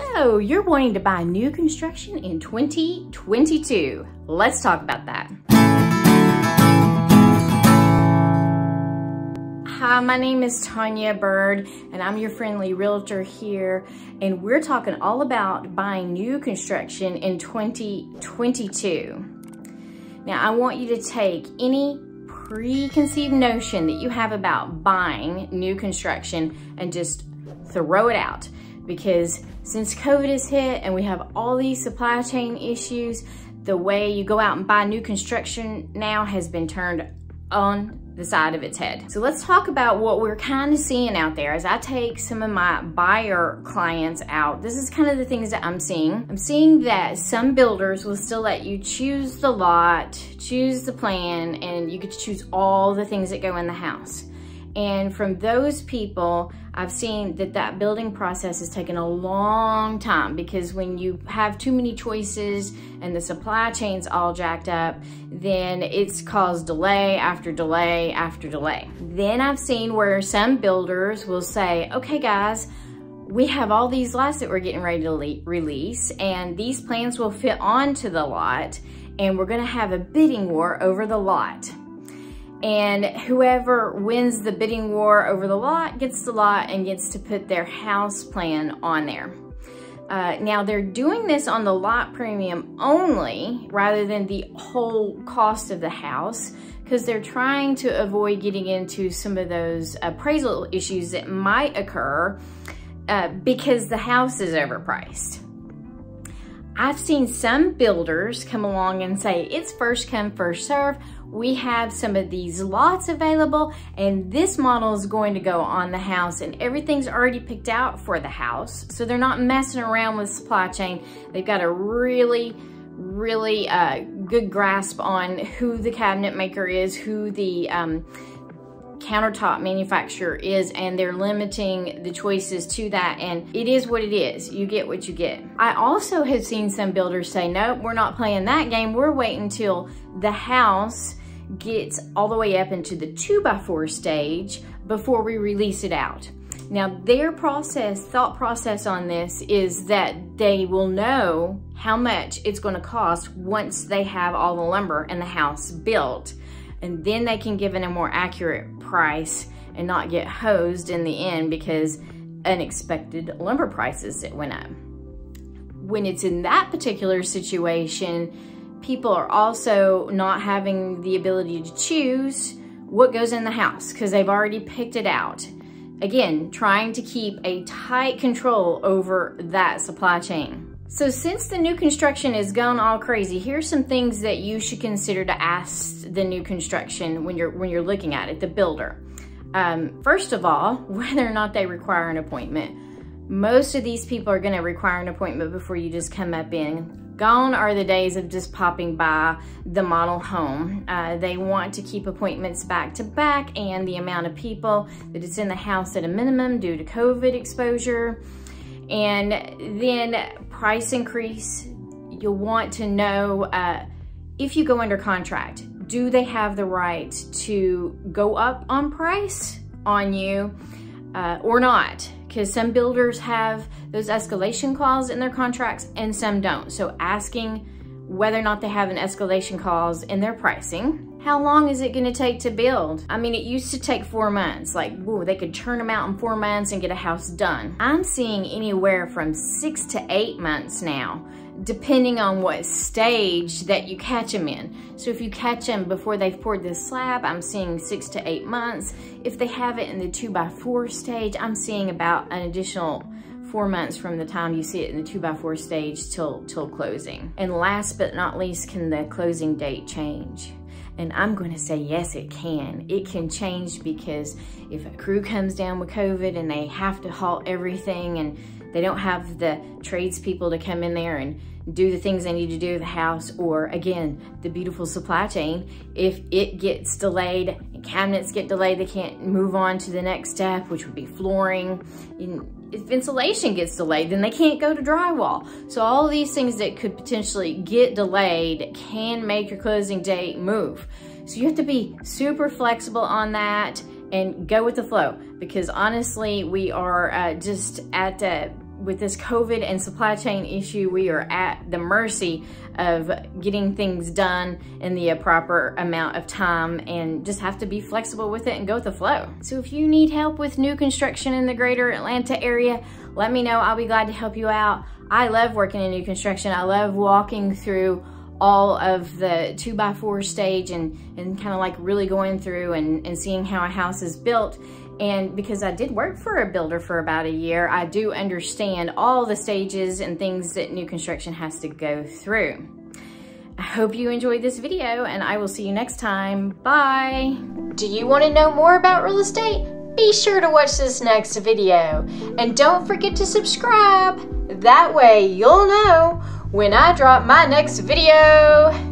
So you're wanting to buy new construction in 2022. Let's talk about that. Hi, my name is Tanya Byrd, and I'm your friendly realtor here, and we're talking all about buying new construction in 2022. Now, I want you to take any preconceived notion that you have about buying new construction and just throw it out, because since COVID has hit and we have all these supply chain issues, the way you go out and buy new construction now has been turned on the side of its head. So let's talk about what we're kind of seeing out there. As I take some of my buyer clients out, this is kind of the things that I'm seeing. I'm seeing that some builders will still let you choose the lot, choose the plan, and you get to choose all the things that go in the house. And from those people, I've seen that building process has taken a long time, because when you have too many choices and the supply chain's all jacked up, then it's caused delay after delay after delay. Then I've seen where some builders will say, okay guys, we have all these lots that we're getting ready to release, and these plans will fit onto the lot, and we're gonna have a bidding war over the lot. And whoever wins the bidding war over the lot gets the lot and gets to put their house plan on there. Now they're doing this on the lot premium only rather than the whole cost of the house, because they're trying to avoid getting into some of those appraisal issues that might occur because the house is overpriced. I've seen some builders come along and say, it's first come, first serve. We have some of these lots available, and this model is going to go on the house, and everything's already picked out for the house. So they're not messing around with supply chain. They've got a really good grasp on who the cabinet maker is, who the countertop manufacturer is, and they're limiting the choices to that, and it is what it is. You get what you get. I also have seen some builders say, nope, we're not playing that game. We're waiting until the house gets all the way up into the 2x4 stage before we release it out. Now their thought process on this is that they will know how much it's going to cost once they have all the lumber and the house built, and then they can give it a more accurate price and not get hosed in the end because unexpected lumber prices that went up. When it's in that particular situation, people are also not having the ability to choose what goes in the house because they've already picked it out. Again, trying to keep a tight control over that supply chain. So since the new construction has gone all crazy, here's some things that you should consider to ask the new construction when you're looking at it, the builder. First of all, whether or not they require an appointment. Most of these people are going to require an appointment before you just come up in. Gone are the days of just popping by the model home. They want to keep appointments back to back, and the amount of people that it's in the house at a minimum due to COVID exposure. And then price increase, you'll want to know if you go under contract, do they have the right to go up on price on you or not? Because some builders have those escalation clauses in their contracts and some don't. So asking whether or not they have an escalation clause in their pricing. How long is it gonna take to build? I mean, it used to take 4 months. Like, whoa, they could turn them out in 4 months and get a house done. I'm seeing anywhere from 6 to 8 months now, depending on what stage that you catch them in. So if you catch them before they've poured the slab, I'm seeing 6 to 8 months. If they have it in the 2x4 stage, I'm seeing about an additional 4 months from the time you see it in the 2x4 stage till closing. And last but not least, can the closing date change? And I'm going to say yes, it can. It can change, because if a crew comes down with COVID and they have to halt everything and they don't have the tradespeople to come in there and do the things they need to do to the house, or again, the beautiful supply chain, if it gets delayed and cabinets get delayed, they can't move on to the next step, which would be flooring. If insulation gets delayed, then they can't go to drywall. So all of these things that could potentially get delayed can make your closing date move. So you have to be super flexible on that and go with the flow, because honestly, we are just at with this COVID and supply chain issue, we are at the mercy of getting things done in the proper amount of time, and just have to be flexible with it and go with the flow. So if you need help with new construction in the greater Atlanta area, let me know. I'll be glad to help you out. I love working in new construction. I love walking through all of the 2x4 stage and kind of like really going through and seeing how a house is built. And because I did work for a builder for about a year, I do understand all the stages and things that new construction has to go through. I hope you enjoyed this video, and I will see you next time. Bye. Do you want to know more about real estate? Be sure to watch this next video. And don't forget to subscribe. That way you'll know when I drop my next video.